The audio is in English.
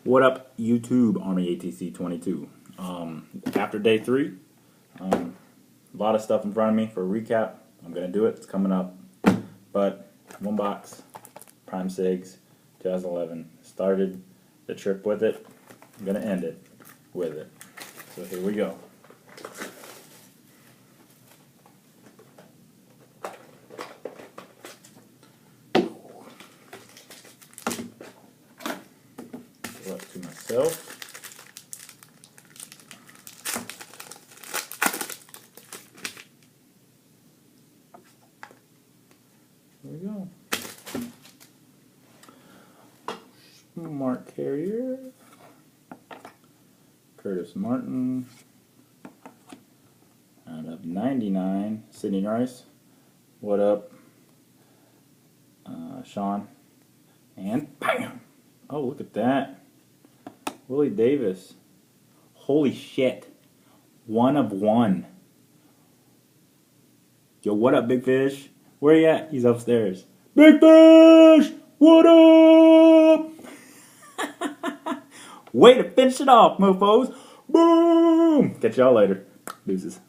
What up, YouTube? Army ATC 22. After day 3, a lot of stuff in front of me for a recap. I'm gonna do it. It's coming up. But one box, Prime Sigs, 2011. Started the trip with it. I'm gonna end it with it. So here we go. Up to myself. There we go. Mark Carrier. Curtis Martin. Out of 99. Sydney Rice. What up? Sean. And BAM! Oh, look at that. Willie Davis. Holy shit. 1 of 1. Yo, what up, Big Fish? Where you at? He's upstairs. Big Fish! What up? Way to finish it off, mofos. Boom! Catch y'all later. Deuces.